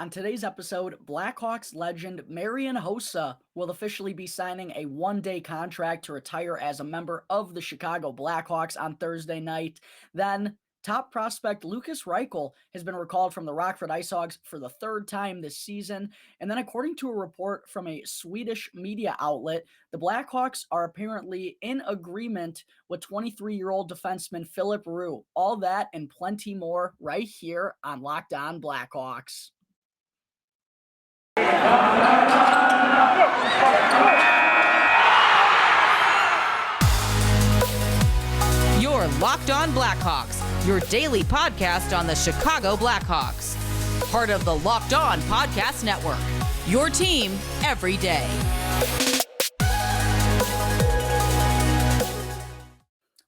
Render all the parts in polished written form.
On today's episode, Blackhawks legend Marian Hossa will officially be signing a one-day contract to retire as a member of the Chicago Blackhawks on Thursday night. Then, top prospect Lukas Reichel has been recalled from the Rockford IceHogs for the third time this season. And then, according to a report from a Swedish media outlet, the Blackhawks are apparently in agreement with 23-year-old defenseman Filip Roos. All that and plenty more right here on Locked On Blackhawks. You're Locked On Blackhawks, your daily podcast on the Chicago Blackhawks. Part of the Locked On Podcast Network, your team every day.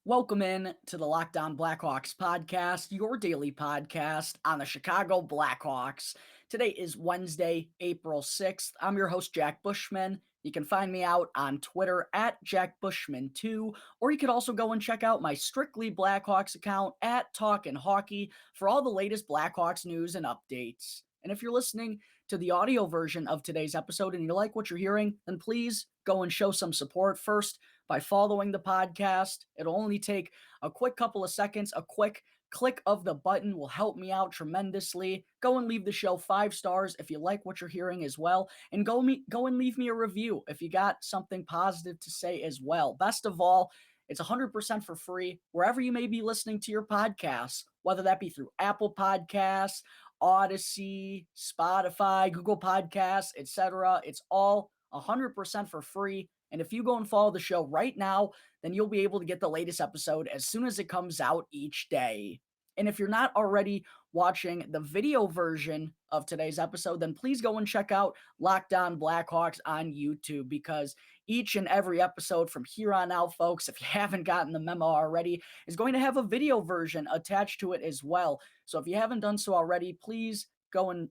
Welcome in to the Locked On Blackhawks podcast, your daily podcast on the Chicago Blackhawks. Today is Wednesday, April 6th. I'm your host, Jack Bushman. You can find me out on Twitter at JackBushman2, or you could also go and check out my Strictly Blackhawks account at Talkin' Hockey for all the latest Blackhawks news and updates. And if you're listening to the audio version of today's episode and you like what you're hearing, then please go and show some support first by following the podcast. It'll only take a quick couple of seconds. A quick click of the button will help me out tremendously. Go and leave the show 5 stars if you like what you're hearing as well. And go and leave me a review if you got something positive to say as well. Best of all, it's 100% for free wherever you may be listening to your podcasts, whether that be through Apple Podcasts, Odyssey, Spotify, Google Podcasts, etc. It's all 100% for free. And if you go and follow the show right now, then you'll be able to get the latest episode as soon as it comes out each day. And if you're not already watching the video version of today's episode, then please go and check out Locked On Blackhawks on YouTube, because each and every episode from here on out, folks, if you haven't gotten the memo already, is going to have a video version attached to it as well. So if you haven't done so already, please go and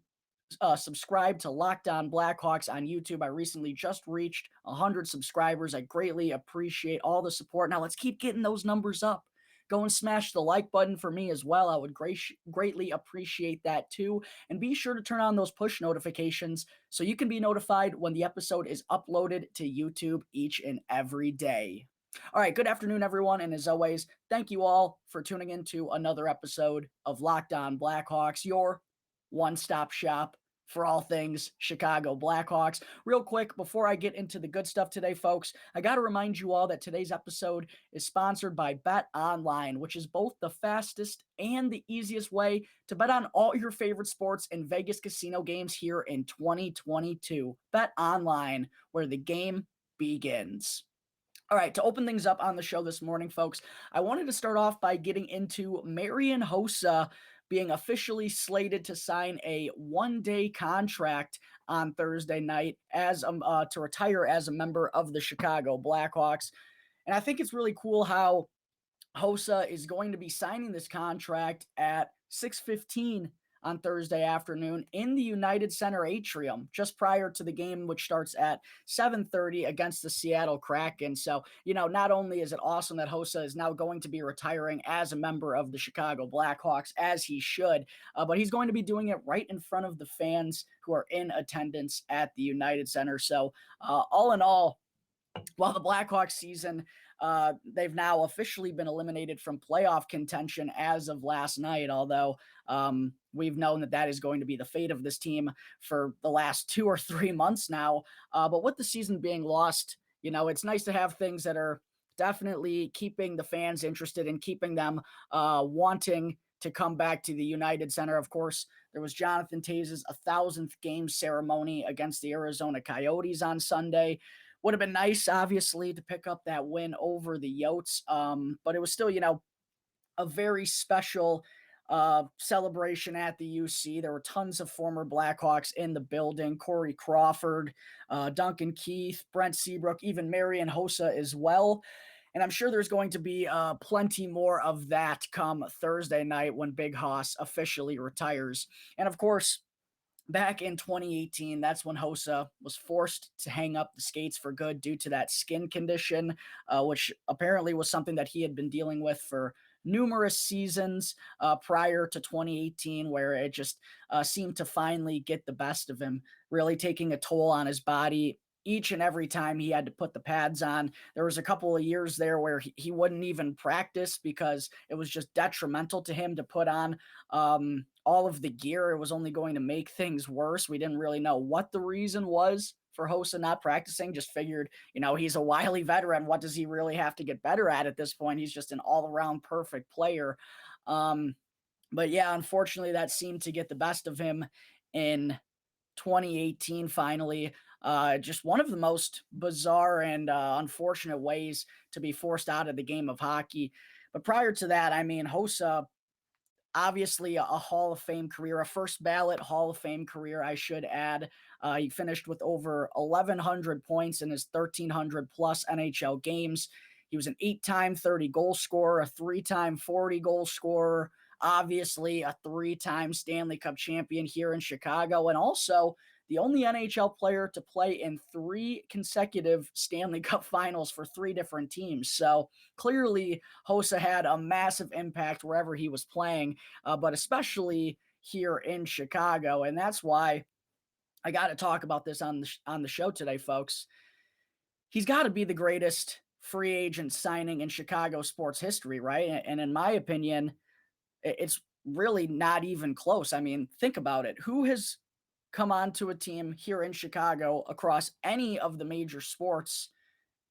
subscribe to Locked On Blackhawks on YouTube. I recently just reached 100 subscribers. I greatly appreciate all the support. Now let's keep getting those numbers up. Go and smash the like button for me as well. I would greatly appreciate that too. And be sure to turn on those push notifications so you can be notified when the episode is uploaded to YouTube each and every day. All right, good afternoon, everyone. And as always, thank you all for tuning into another episode of Locked On Blackhawks, your one-stop shop for all things Chicago Blackhawks. Real quick, before I get into the good stuff today, folks, I got to remind you all that today's episode is sponsored by BetOnline, which is both the fastest and the easiest way to bet on all your favorite sports and Vegas casino games here in 2022. BetOnline, where the game begins. All right, to open things up on the show this morning, folks, I wanted to start off by getting into Marian Hossa being officially slated to sign a one-day contract on Thursday night as to retire as a member of the Chicago Blackhawks. And I think it's really cool how Hossa is going to be signing this contract at 6:15 on Thursday afternoon in the United Center atrium, just prior to the game, which starts at 7:30 against the Seattle Kraken. So, not only is it awesome that Hossa is now going to be retiring as a member of the Chicago Blackhawks, as he should, but he's going to be doing it right in front of the fans who are in attendance at the United Center. So, all in all, while the Blackhawks season, they've now officially been eliminated from playoff contention as of last night, although we've known that is going to be the fate of this team for the last 2 or 3 months now. But with the season being lost, it's nice to have things that are definitely keeping the fans interested and keeping them wanting to come back to the United Center. Of course, there was Jonathan Taze's 1,000th game ceremony against the Arizona Coyotes on Sunday. Would have been nice, obviously, to pick up that win over the Yotes, but it was still, a very special celebration at the UC. There were tons of former Blackhawks in the building: Corey Crawford, Duncan Keith, Brent Seabrook, even Marian Hossa as well. And I'm sure there's going to be plenty more of that come Thursday night when Big Hoss officially retires. And of course, back in 2018, that's when Hossa was forced to hang up the skates for good due to that skin condition, which apparently was something that he had been dealing with for numerous seasons prior to 2018 where it just seemed to finally get the best of him, really taking a toll on his body each and every time he had to put the pads on. There was a couple of years there where he wouldn't even practice because it was just detrimental to him to put on all of the gear. It was only going to make things worse. We didn't really know what the reason was for Hossa not practicing. Just figured, he's a wily veteran. What does he really have to get better at this point? He's just an all-around perfect player. But yeah, unfortunately, that seemed to get the best of him in 2018 finally. Just one of the most bizarre and unfortunate ways to be forced out of the game of hockey. But prior to that, I mean, Hossa, obviously a Hall of Fame career, a first ballot Hall of Fame career, I should add. He finished with over 1,100 points in his 1,300 plus NHL games. He was an 8-time 30-goal scorer, a 3-time 40-goal scorer, obviously a 3-time Stanley Cup champion here in Chicago, and also the only NHL player to play in 3 consecutive Stanley Cup finals for 3 different teams. So clearly, Hossa had a massive impact wherever he was playing, but especially here in Chicago. And that's why I got to talk about this on the show today, folks. He's got to be the greatest free agent signing in Chicago sports history, right? And in my opinion, it's really not even close. I mean, think about it. Who has come onto a team here in Chicago across any of the major sports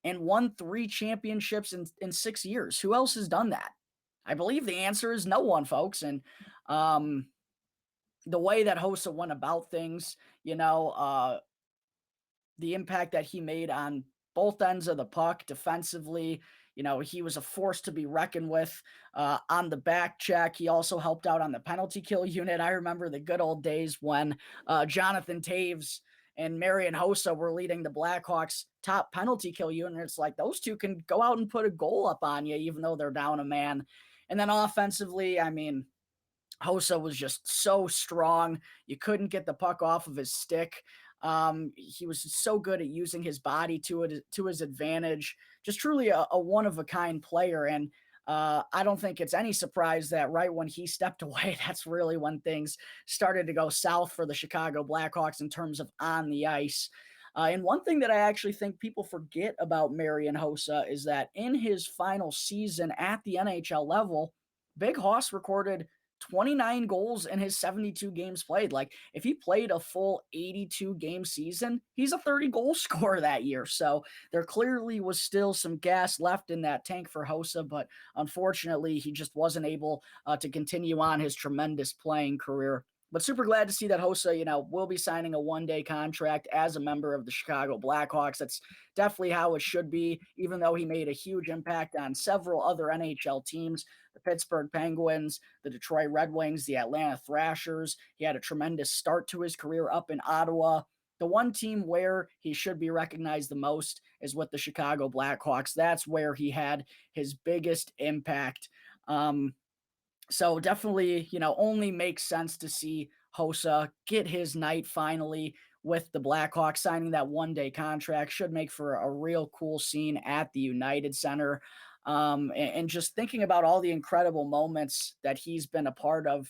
and won 3 championships in 6 years? Who else has done that? I believe the answer is no one, folks. And the way that Hossa went about things, the impact that he made on both ends of the puck defensively. He was a force to be reckoned with on the back check. He also helped out on the penalty kill unit. I remember the good old days when Jonathan Toews and Marian Hossa were leading the Blackhawks top penalty kill unit. It's like those two can go out and put a goal up on you, even though they're down a man. And then offensively, I mean, Hossa was just so strong. You couldn't get the puck off of his stick. He was so good at using his body to his advantage. Just truly a one-of-a-kind player. And I don't think it's any surprise that right when he stepped away, that's really when things started to go south for the Chicago Blackhawks in terms of on the ice. And one thing that I actually think people forget about Marian Hossa is that in his final season at the NHL level, Big Hoss recorded 29 goals in his 72 games played. Like, if he played a full 82 game season, he's a 30 goal scorer that year. So there clearly was still some gas left in that tank for Hossa, but unfortunately, he just wasn't able to continue on his tremendous playing career. But super glad to see that Hossa, will be signing a 1-day contract as a member of the Chicago Blackhawks. That's definitely how it should be, even though he made a huge impact on several other NHL teams, the Pittsburgh Penguins, the Detroit Red Wings, the Atlanta Thrashers. He had a tremendous start to his career up in Ottawa. The one team where he should be recognized the most is with the Chicago Blackhawks. That's where he had his biggest impact. So definitely, only makes sense to see Hossa get his night finally with the Blackhawks. Signing that 1-day contract should make for a real cool scene at the United Center. And just thinking about all the incredible moments that he's been a part of,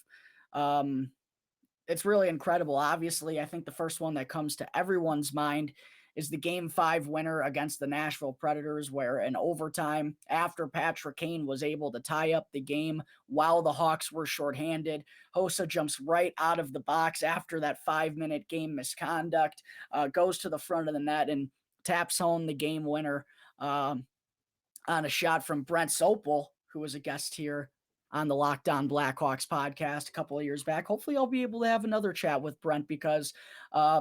it's really incredible. Obviously, I think the first one that comes to everyone's mind is the Game 5 winner against the Nashville Predators, where in overtime, after Patrick Kane was able to tie up the game while the Hawks were shorthanded, Hossa jumps right out of the box after that 5-minute game misconduct, goes to the front of the net and taps home the game winner on a shot from Brent Sopel, who was a guest here on the Locked On Blackhawks podcast a couple of years back. Hopefully I'll be able to have another chat with Brent because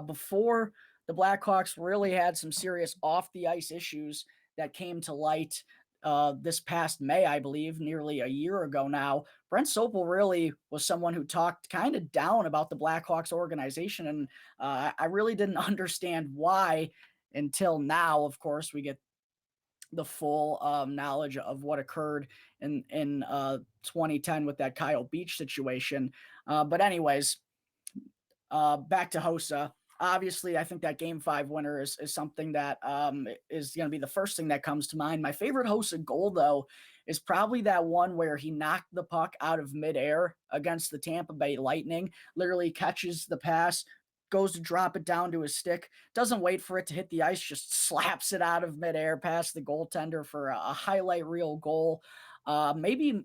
before the Blackhawks really had some serious off-the-ice issues that came to light this past May, I believe, nearly a year ago now. Brent Sopel really was someone who talked kind of down about the Blackhawks organization, and I really didn't understand why until now. Of course, we get the full knowledge of what occurred in 2010 with that Kyle Beach situation. But anyways, back to Hossa. Obviously, I think that Game 5 winner is something that is going to be the first thing that comes to mind. My favorite Hossa goal, though, is probably that one where he knocked the puck out of midair against the Tampa Bay Lightning, literally catches the pass, goes to drop it down to his stick, doesn't wait for it to hit the ice, just slaps it out of midair past the goaltender for a highlight reel goal. Maybe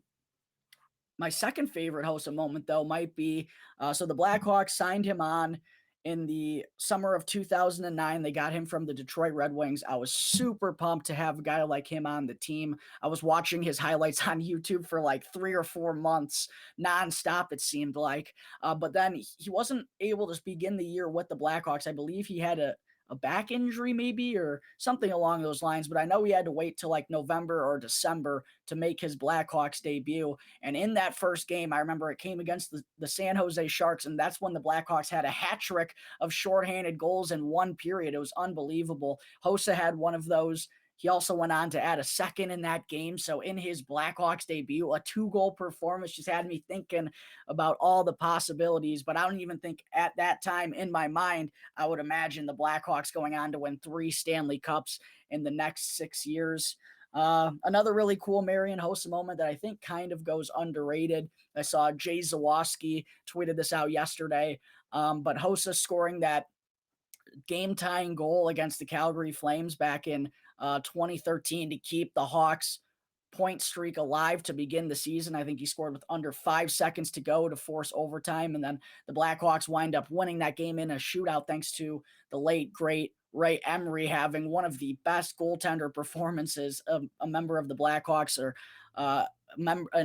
my second favorite Hossa moment, though, might be so the Blackhawks signed him on in the summer of 2009. They got him from the Detroit Red Wings. I was super pumped to have a guy like him on the team. I was watching his highlights on YouTube for like 3 or 4 months nonstop, it seemed like. But then he wasn't able to begin the year with the Blackhawks. I believe he had a back injury maybe or something along those lines, but I know he had to wait till like November or December to make his Blackhawks debut. And in that first game, I remember it came against the San Jose Sharks, and that's when the Blackhawks had a hat trick of shorthanded goals in one period. It was unbelievable. Hossa had one of those. He also went on to add a second in that game. So in his Blackhawks debut, a 2-goal performance just had me thinking about all the possibilities. But I don't even think at that time in my mind, I would imagine the Blackhawks going on to win 3 Stanley Cups in the next 6 years. Another really cool Marian Hossa moment that I think kind of goes underrated. I saw Jay Zawaski tweeted this out yesterday, but Hossa scoring that game-tying goal against the Calgary Flames back in 2013 to keep the Hawks point streak alive to begin the season. I think he scored with under 5 seconds to go to force overtime, and then the Blackhawks wind up winning that game in a shootout thanks to the late, great Ray Emery having one of the best goaltender performances a member of the Blackhawks or an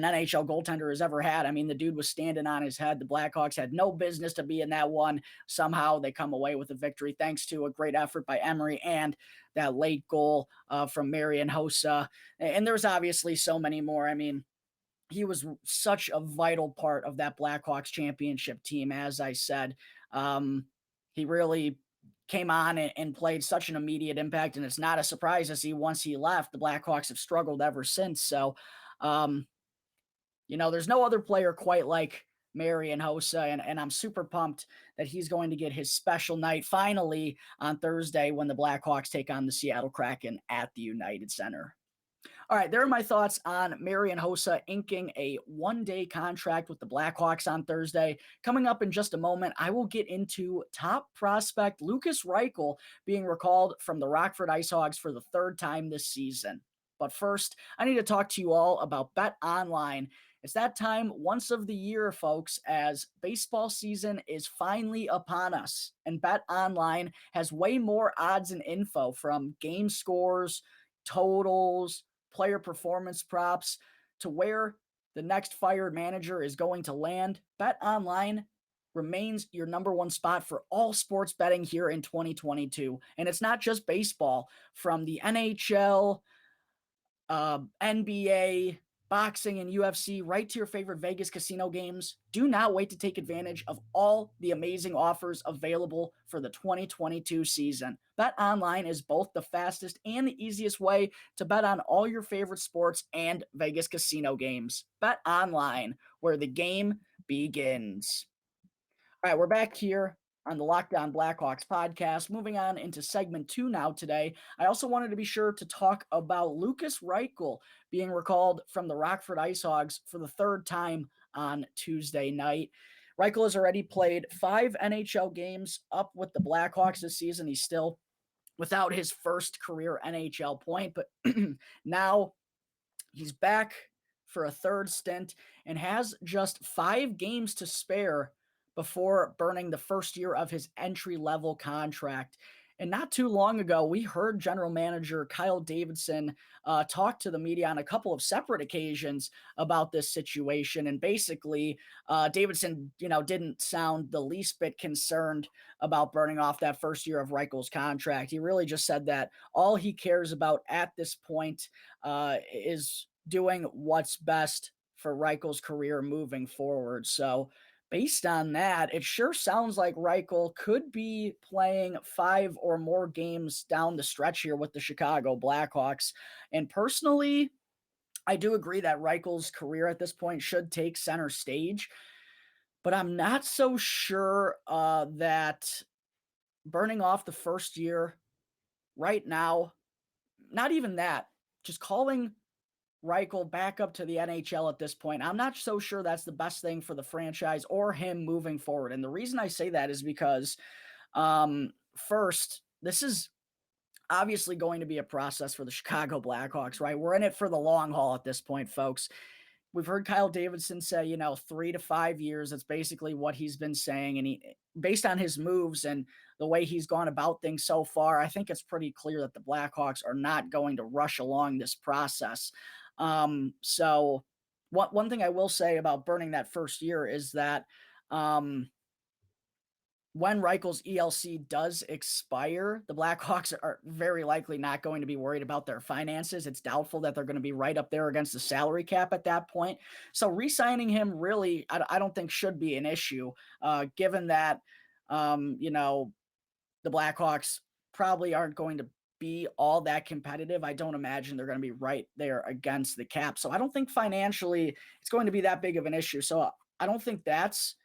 NHL goaltender has ever had. I mean, the dude was standing on his head. The Blackhawks had no business to be in that one. Somehow they come away with a victory thanks to a great effort by Emery and that late goal from Marian Hossa. And there's obviously so many more. I mean, he was such a vital part of that Blackhawks championship team, as I said. He really came on and played such an immediate impact, and it's not a surprise to see once he left, the Blackhawks have struggled ever since. So, um, there's no other player quite like Marian Hossa, and I'm super pumped that he's going to get his special night finally on Thursday when the Blackhawks take on the Seattle Kraken at the United Center. All right, there are my thoughts on Marian Hossa inking a one-day contract with the Blackhawks on Thursday. Coming up in just a moment, I will get into top prospect Lukas Reichel being recalled from the Rockford IceHogs for the third time this season. But first, I need to talk to you all about BetOnline. It's that time once of the year, folks, as baseball season is finally upon us. And BetOnline has way more odds and info from game scores, totals, player performance props to where the next fired manager is going to land. BetOnline remains your number one spot for all sports betting here in 2022. And it's not just baseball. From the NHL, NBA, boxing, and UFC, right to your favorite Vegas casino games. Do not wait to take advantage of all the amazing offers available for the 2022 season. BetOnline is both the fastest and the easiest way to bet on all your favorite sports and Vegas casino games. BetOnline, where the game begins. All right, we're back here on the Locked On Blackhawks podcast. Moving on into segment 2 now today. I also wanted to be sure to talk about Lukas Reichel being recalled from the Rockford IceHogs for the third time on Tuesday night. Reichel has already played 5 NHL games up with the Blackhawks this season. He's still without his first career NHL point, but now he's back for a third stint and has just 5 games to spare before burning the first year of his entry-level contract. And not too long ago, we heard general manager Kyle Davidson talk to the media on a couple of separate occasions about this situation. And basically, Davidson, didn't sound the least bit concerned about burning off that first year of Reichel's contract. He really just said that all he cares about at this point is doing what's best for Reichel's career moving forward. So, based on that, it sure sounds like Reichel could be playing 5 or more games down the stretch here with the Chicago Blackhawks. And personally, I do agree that Reichel's career at this point should take center stage, but I'm not so sure that burning off the first year right now, not even that, just calling Reichel back up to the NHL at this point. I'm not so sure that's the best thing for the franchise or him moving forward. And the reason I say that is because, first, this is obviously going to be a process for the Chicago Blackhawks, right? We're in it for the long haul at this point, folks. We've heard Kyle Davidson say, 3 to 5 years. That's basically what he's been saying. And based on his moves and the way he's gone about things so far, I think it's pretty clear that the Blackhawks are not going to rush along this process. So one thing I will say about burning that first year is that, when Reichel's ELC does expire, the Blackhawks are very likely not going to be worried about their finances. It's doubtful that they're going to be right up there against the salary cap at that point. So re-signing him really, I don't think should be an issue, given that, the Blackhawks probably aren't going to be all that competitive. I don't imagine they're going to be right there against the cap. So I don't think financially it's going to be that big of an issue. So I don't think that's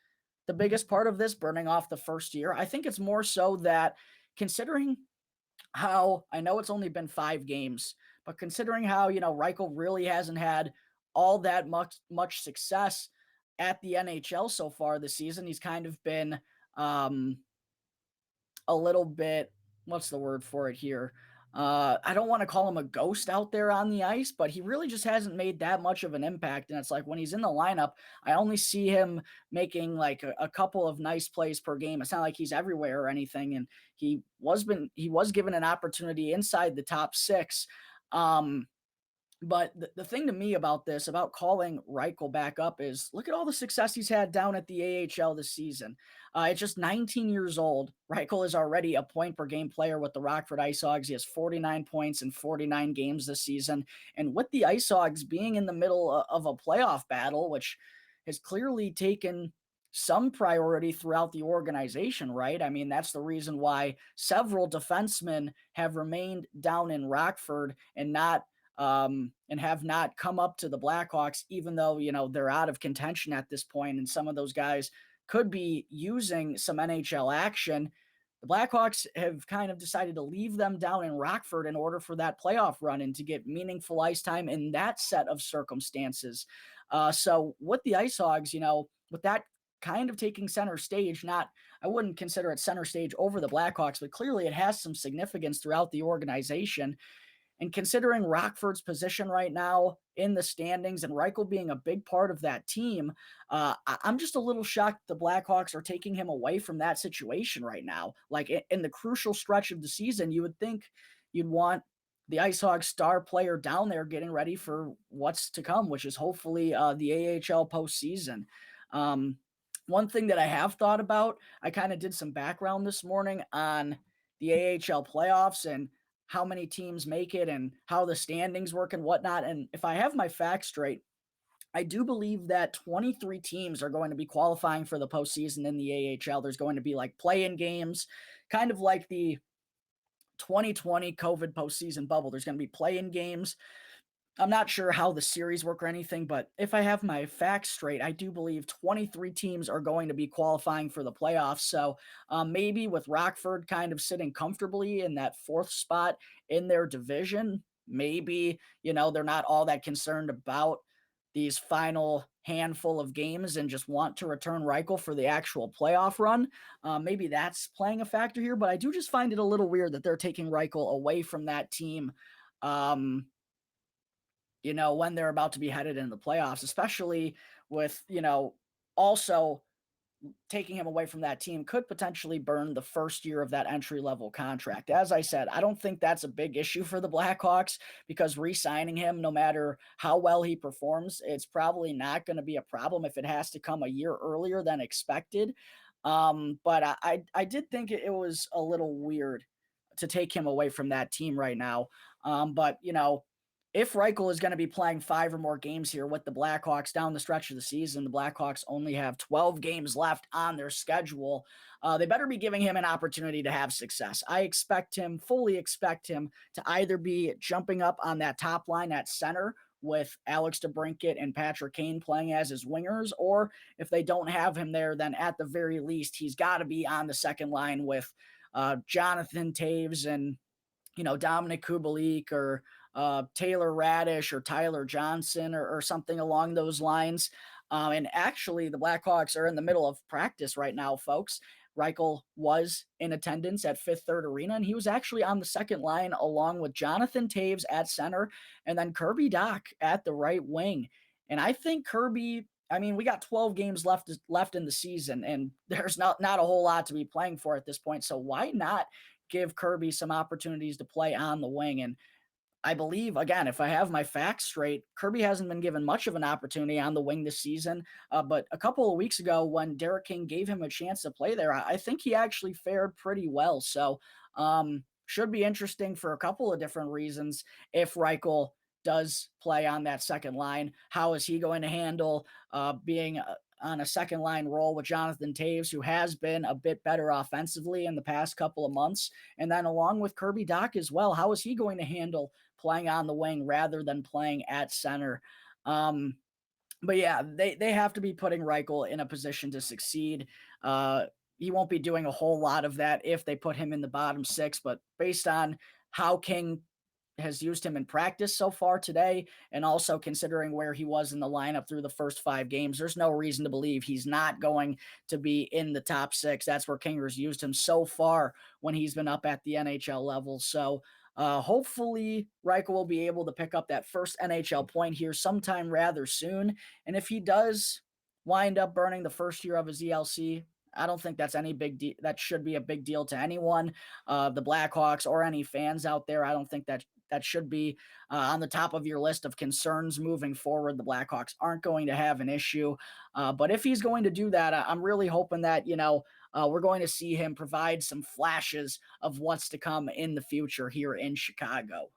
the biggest part of this, burning off the first year. I think it's more so that, considering how, I know it's only been 5 games, but considering how, Reichel really hasn't had all that much success at the NHL so far this season. He's kind of been, a little bit, what's the word for it here? I don't want to call him a ghost out there on the ice, but he really just hasn't made that much of an impact. And it's like, when he's in the lineup, I only see him making like a couple of nice plays per game. It's not like he's everywhere or anything. And he was given an opportunity inside the top 6. But the thing to me about this, about calling Reichel back up, is look at all the success he's had down at the AHL this season. At just 19 years old, Reichel is already a point per game player with the Rockford IceHogs. He has 49 points in 49 games this season. And with the IceHogs being in the middle of a playoff battle, which has clearly taken some priority throughout the organization, right? I mean, that's the reason why several defensemen have remained down in Rockford and have not come up to the Blackhawks, even though, they're out of contention at this point, and some of those guys could be using some NHL action. The Blackhawks have kind of decided to leave them down in Rockford in order for that playoff run and to get meaningful ice time in that set of circumstances. So with the IceHogs, with that kind of taking center stage, I wouldn't consider it center stage over the Blackhawks, but clearly it has some significance throughout the organization. And considering Rockford's position right now in the standings and Reichel being a big part of that team, I'm just a little shocked the Blackhawks are taking him away from that situation right now. Like, in the crucial stretch of the season, you would think you'd want the IceHogs star player down there getting ready for what's to come, which is hopefully the AHL postseason. One thing that I have thought about, I kind of did some background this morning on the AHL playoffs and how many teams make it and how the standings work and whatnot. And if I have my facts straight, I do believe that 23 teams are going to be qualifying for the postseason in the AHL. There's going to be like play-in games, kind of like the 2020 COVID postseason bubble. There's going to be play-in games. I'm not sure how the series work or anything, but if I have my facts straight, I do believe 23 teams are going to be qualifying for the playoffs. So maybe with Rockford kind of sitting comfortably in that 4th spot in their division, maybe, they're not all that concerned about these final handful of games and just want to return Reichel for the actual playoff run. Maybe that's playing a factor here, but I do just find it a little weird that they're taking Reichel away from that team. When they're about to be headed into the playoffs, especially with, also taking him away from that team could potentially burn the first year of that entry-level contract. As I said, I don't think that's a big issue for the Blackhawks, because re-signing him, no matter how well he performs, it's probably not going to be a problem if it has to come a year earlier than expected. But I did think it was a little weird to take him away from that team right now. But, if Reichel is going to be playing 5 or more games here with the Blackhawks down the stretch of the season, the Blackhawks only have 12 games left on their schedule. They better be giving him an opportunity to have success. I fully expect him to either be jumping up on that top line at center with Alex DeBrincat and Patrick Kane playing as his wingers, or if they don't have him there, then at the very least, he's got to be on the second line with Jonathan Taves and Dominic Kubalik or Taylor Radish or Tyler Johnson or something along those lines. And actually, the Blackhawks are in the middle of practice right now, folks. Reichel was in attendance at Fifth Third Arena, and he was actually on the second line along with Jonathan Taves at center and then Kirby Dach at the right wing. And I think Kirby, I mean, we got 12 games left in the season, and there's not a whole lot to be playing for at this point. So why not give Kirby some opportunities to play on the wing? And I believe, again, if I have my facts straight, Kirby hasn't been given much of an opportunity on the wing this season. But a couple of weeks ago, when Derek King gave him a chance to play there, I think he actually fared pretty well. So should be interesting for a couple of different reasons if Reichel does play on that second line. How is he going to handle being on a second line role with Jonathan Taves, who has been a bit better offensively in the past couple of months? And then along with Kirby Dach as well, how is he going to handle playing on the wing rather than playing at center? But yeah, they have to be putting Reichel in a position to succeed. He won't be doing a whole lot of that if they put him in the bottom six, but based on how King has used him in practice so far today, and also considering where he was in the lineup through the first 5 games, there's no reason to believe he's not going to be in the top six. That's where Kinger's used him so far when he's been up at the NHL level. So hopefully Reichel will be able to pick up that first NHL point here sometime rather soon. And if he does wind up burning the first year of his ELC, I don't think that's any big deal. That should be a big deal to anyone, the Blackhawks or any fans out there. I don't think that should be on the top of your list of concerns moving forward. The Blackhawks aren't going to have an issue. But if he's going to do that, I'm really hoping that, we're going to see him provide some flashes of what's to come in the future here in Chicago.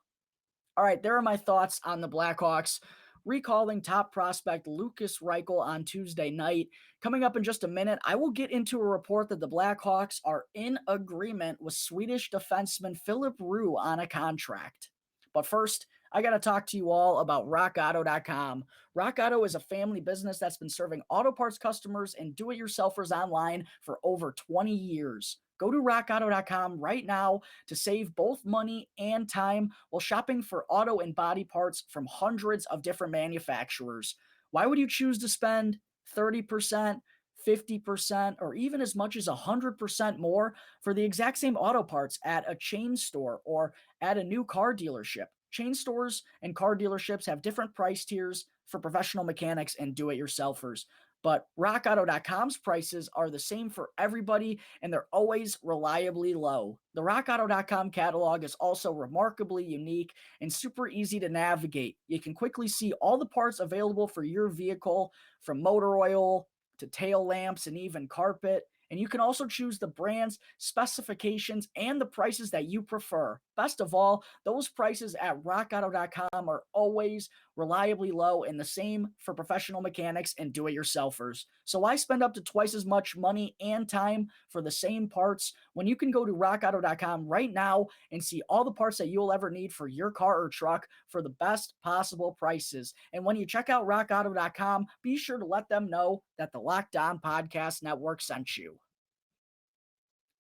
All right, there are my thoughts on the Blackhawks recalling top prospect Lukas Reichel on Tuesday night. Coming up in just a minute, I will get into a report that the Blackhawks are in agreement with Swedish defenseman Filip Roos on a contract. But first, I got to talk to you all about RockAuto.com. Rock Auto is a family business that's been serving auto parts customers and do-it-yourselfers online for over 20 years. Go to rockauto.com right now to save both money and time while shopping for auto and body parts from hundreds of different manufacturers. Why would you choose to spend 30%, 50%, or even as much as 100% more for the exact same auto parts at a chain store or at a new car dealership? Chain stores and car dealerships have different price tiers for professional mechanics and do-it-yourselfers. But RockAuto.com's prices are the same for everybody, and they're always reliably low. The RockAuto.com catalog is also remarkably unique and super easy to navigate. You can quickly see all the parts available for your vehicle, from motor oil to tail lamps and even carpet. And you can also choose the brands, specifications, and the prices that you prefer. Best of all, those prices at rockauto.com are always reliably low, and the same for professional mechanics and do-it-yourselfers. So why spend up to twice as much money and time for the same parts when you can go to rockauto.com right now and see all the parts that you'll ever need for your car or truck for the best possible prices? And when you check out rockauto.com, be sure to let them know that the Locked On Podcast Network sent you.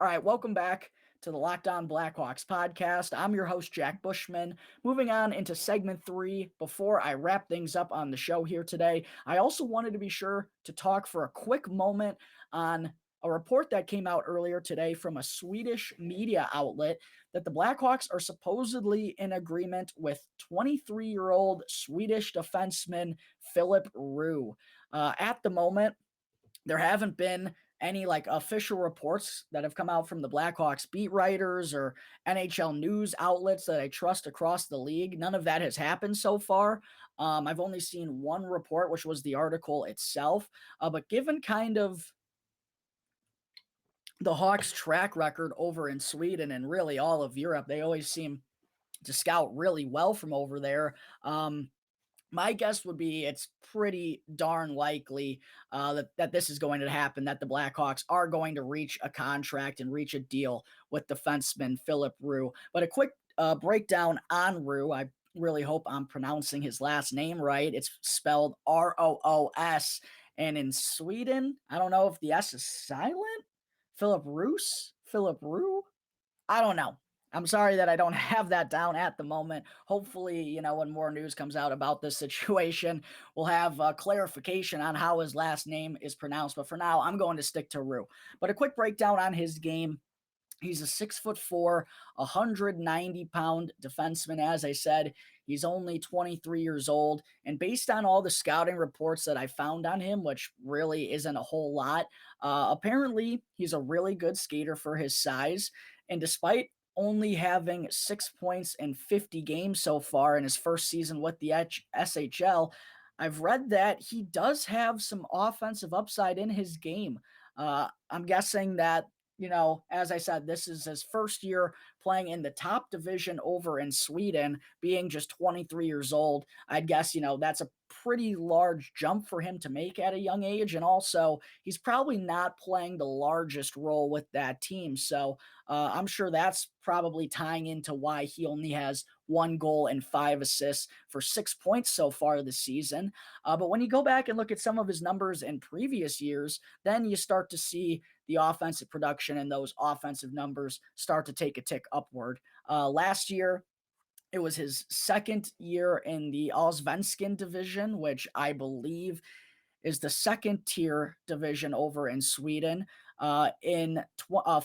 All right, welcome back to the Locked On Blackhawks podcast. I'm your host, Jack Bushman. Moving on into segment 3, before I wrap things up on the show here today, I also wanted to be sure to talk for a quick moment on a report that came out earlier today from a Swedish media outlet that the Blackhawks are supposedly in agreement with 23-year-old Swedish defenseman Filip Roos. At the moment, there haven't been any official reports that have come out from the Blackhawks beat writers or NHL news outlets that I trust across the league. None of that has happened so far. I've only seen one report, which was the article itself. But given kind of the Hawks' track record over in Sweden and really all of Europe, they always seem to scout really well from over there. My guess would be it's pretty darn likely that this is going to happen, that the Blackhawks are going to reach a contract and reach a deal with defenseman Filip Roos. But a quick breakdown on Roos. I really hope I'm pronouncing his last name right. It's spelled Roos. And in Sweden, I don't know if the S is silent. Filip Roos? Filip Roos? I don't know. I'm sorry that I don't have that down at the moment. Hopefully, when more news comes out about this situation, we'll have clarification on how his last name is pronounced. But for now, I'm going to stick to Rue. But a quick breakdown on his game. He's a 6'4", 190-pound defenseman. As I said, he's only 23 years old. And based on all the scouting reports that I found on him, which really isn't a whole lot, apparently he's a really good skater for his size. And despite only having 6 points in 50 games so far in his first season with the SHL, I've read that he does have some offensive upside in his game. I'm guessing that as I said, this is his first year playing in the top division over in Sweden, being just 23 years old. I'd guess, that's a pretty large jump for him to make at a young age. And also, he's probably not playing the largest role with that team. So I'm sure that's probably tying into why he only has 1 goal and 5 assists for 6 points so far this season. But when you go back and look at some of his numbers in previous years, then you start to see the offensive production and those offensive numbers start to take a tick upward. Last year, it was his second year in the Allsvenskan division, which I believe is the second tier division over in Sweden. In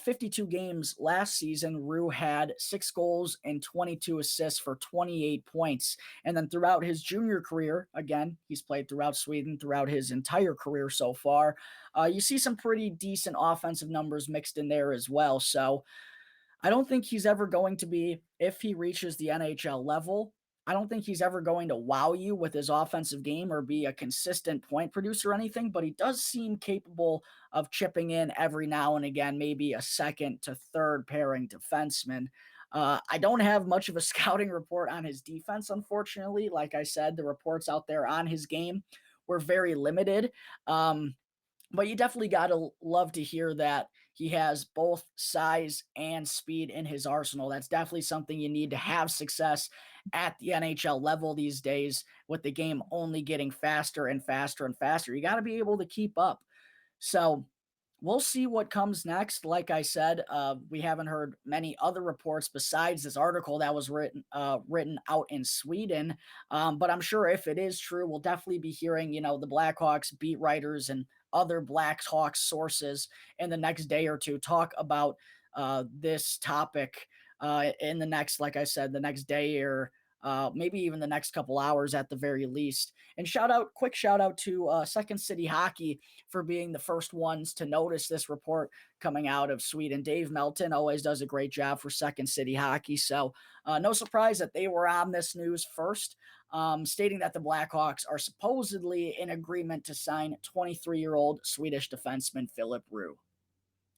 52 games last season, Rue had 6 goals and 22 assists for 28 points. And then throughout his junior career, again, he's played throughout Sweden throughout his entire career so far. You see some pretty decent offensive numbers mixed in there as well. So I don't think he's ever going to be, if he reaches the NHL level, I don't think he's ever going to wow you with his offensive game or be a consistent point producer or anything, but he does seem capable of chipping in every now and again, maybe a second to third pairing defenseman. I don't have much of a scouting report on his defense, unfortunately. Like I said, the reports out there on his game were very limited. But you definitely got to love to hear that he has both size and speed in his arsenal. That's definitely something you need to have success at the NHL level these days, with the game only getting faster and faster and faster. You got to be able to keep up. So we'll see what comes next. Like I said, we haven't heard many other reports besides this article that was written out in Sweden. But I'm sure if it is true, we'll definitely be hearing, the Blackhawks beat writers and other Blackhawks sources in the next day or two talk about this topic in the next, like I said, the next day or maybe even the next couple hours at the very least. And quick shout out to Second City Hockey for being the first ones to notice this report coming out of Sweden. Dave Melton always does a great job for Second City Hockey. So no surprise that they were on this news first, stating that the Blackhawks are supposedly in agreement to sign 23-year-old Swedish defenseman Filip Roos.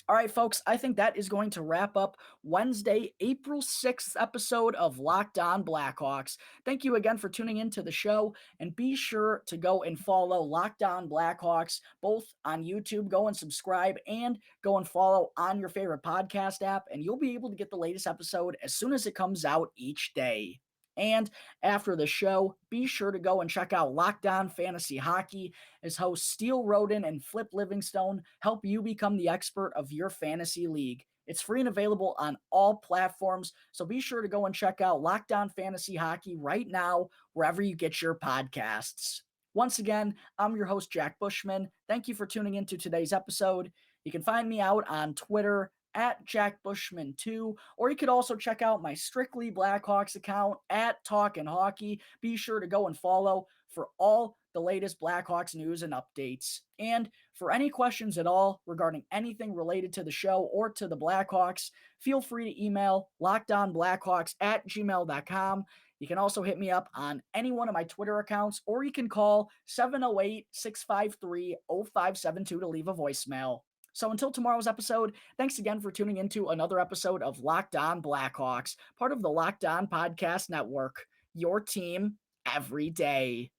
All right, folks, I think that is going to wrap up Wednesday, April 6th episode of Locked On Blackhawks. Thank you again for tuning into the show, and be sure to go and follow Locked On Blackhawks both on YouTube. Go and subscribe, and go and follow on your favorite podcast app, and you'll be able to get the latest episode as soon as it comes out each day. And after the show, be sure to go and check out Locked On Fantasy Hockey, as hosts Steele Roden and Flip Livingstone help you become the expert of your fantasy league. It's free and available on all platforms, so be sure to go and check out Locked On Fantasy Hockey right now, wherever you get your podcasts. Once again, I'm your host, Jack Bushman. Thank you for tuning into today's episode. You can find me out on Twitter at Jack Bushman 2, or you could also check out my Strictly Blackhawks account at Talkin' Hockey. Be sure to go and follow for all the latest Blackhawks news and updates. And for any questions at all regarding anything related to the show or to the Blackhawks, feel free to email lockedonblackhawks@gmail.com. You can also hit me up on any one of my Twitter accounts, or you can call 708-653-0572 to leave a voicemail. So until tomorrow's episode, thanks again for tuning into another episode of Locked On Blackhawks, part of the Locked On Podcast Network, your team every day.